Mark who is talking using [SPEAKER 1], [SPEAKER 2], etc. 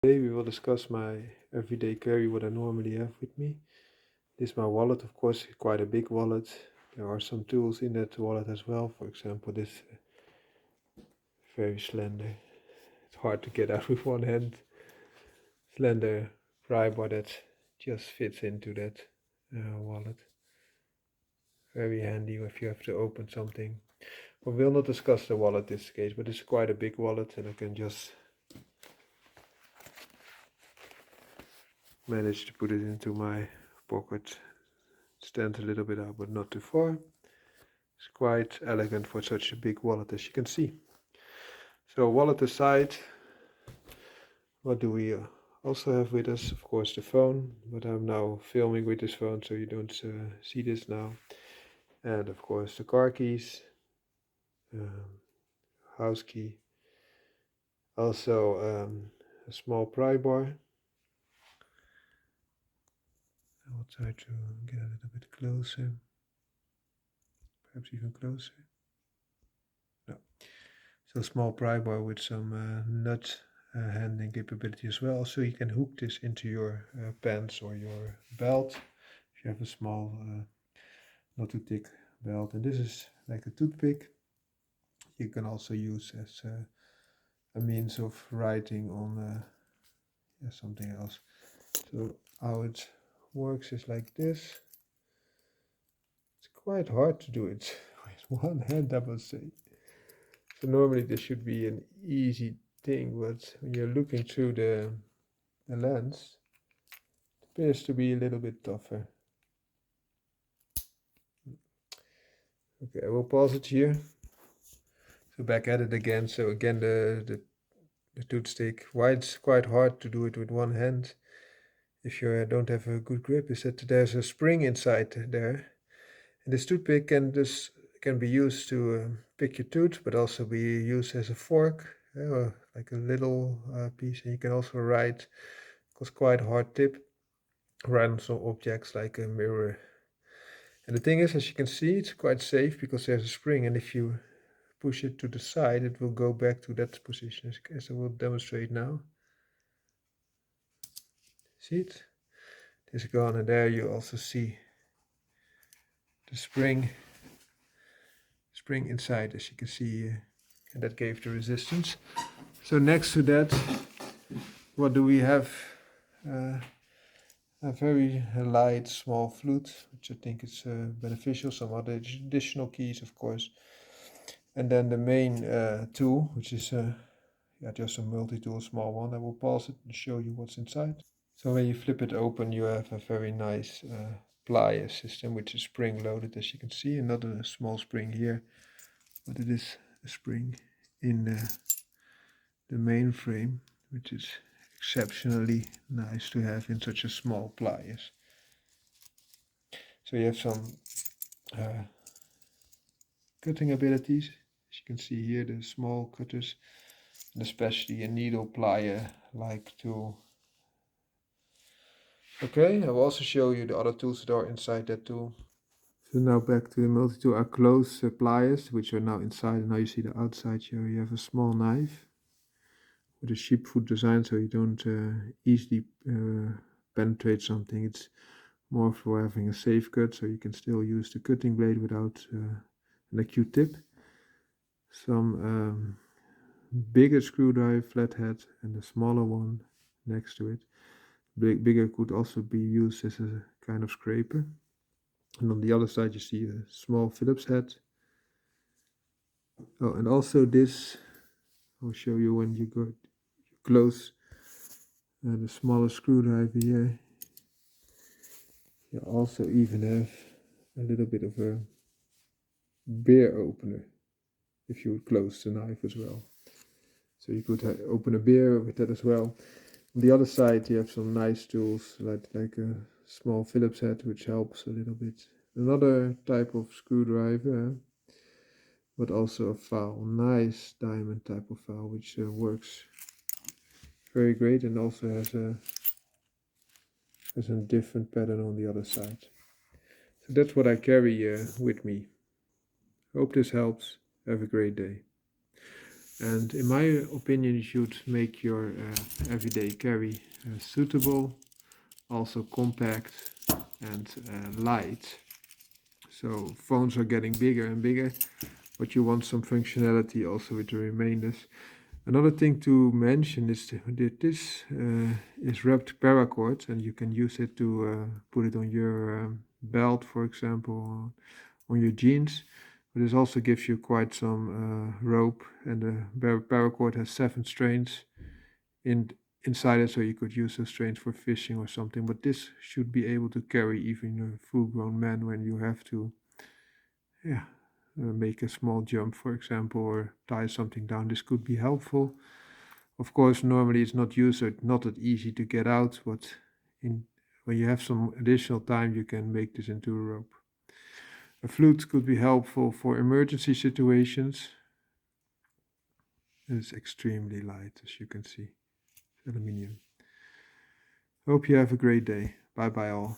[SPEAKER 1] Today we will discuss my everyday carry, what I normally have with me. This is my wallet, of course, quite a big wallet. There are some tools in that wallet as well. For example, this very slender. It's hard to get out with one hand. Slender pry bar that just fits into that wallet. Very handy if you have to open something. We will not discuss the wallet this case, but it's quite a big wallet and I can just manage to put it into my pocket. Stand a little bit out, but not too far. It's quite elegant for such a big wallet, as you can see. So wallet aside, what do we also have with us? Of course the phone, but I'm now filming with this phone so you don't see this now. And of course the car keys, house key, also a small pry bar. I will try to get a little bit closer, perhaps even closer. No. So small pry bar with some nut handling capability as well. So you can hook this into your pants or your belt if you have a small, not too thick belt. And this is like a toothpick. You can also use as a means of writing on something else. So how it works is like this. It's quite hard to do it with one hand, I must say. So normally this should be an easy thing, but when you're looking through the lens, it appears to be a little bit tougher. Okay, I will pause it here. So back at it again. So again, the toothstick. Why it's quite hard to do it with one hand if you don't have a good grip is that there's a spring inside there. And this toothpick can be used to pick your tooth, but also be used as a fork, like a little piece. And you can also write, because quite hard tip, write on some objects like a mirror. And the thing is, as you can see, it's quite safe because there's a spring, and if you push it to the side, it will go back to that position, as I will demonstrate now. See it? It is gone, and there you also see the spring inside, as you can see, and that gave the resistance. So next to that, what do we have? A very light small flute, which I think is beneficial. Some other additional keys, of course. And then the main tool, which is just a multi-tool, small one. I will pause it and show you what's inside. So when you flip it open, you have a very nice plier system, which is spring-loaded, as you can see. And not a small spring here, but it is a spring in the main frame, which is exceptionally nice to have in such a small pliers. So you have some cutting abilities, as you can see here, the small cutters, and especially a needle plier like tool. Okay, I will also show you the other tools that are inside that tool. So now back to the multi-tool, our close pliers, which are now inside, and now you see the outside here. You have a small knife with a sheepfoot design, so you don't easily penetrate something. It's more for having a safe cut, so you can still use the cutting blade without an acute tip. Some bigger screwdriver flathead and a smaller one next to it. Bigger could also be used as a kind of scraper. And on the other side you see a small Phillips head. Oh, and also this, I'll show you when you go close the smaller screwdriver here. You also even have a little bit of a beer opener if you would close the knife as well. So you could open a beer with that as well. On the other side you have some nice tools like a small Phillips head, which helps a little bit. Another type of screwdriver, but also a file, nice diamond type of file, which works very great and also has a different pattern on the other side. So that's what I carry with me. Hope this helps. Have a great day. And in my opinion, you should make your everyday carry suitable, also compact and light. So phones are getting bigger and bigger, but you want some functionality also with the remainders. Another thing to mention is that this is wrapped paracord, and you can use it to put it on your belt, for example, on your jeans. But this also gives you quite some rope, and the paracord has 7 strains inside it, so you could use those strains for fishing or something. But this should be able to carry even a full-grown man when you have to, yeah, make a small jump, for example, or tie something down. This could be helpful. Of course, normally it's not used, so it's not that easy to get out, but when you have some additional time, you can make this into a rope. A flute could be helpful for emergency situations. It's extremely light, as you can see. It's aluminium. Hope you have a great day. Bye bye all.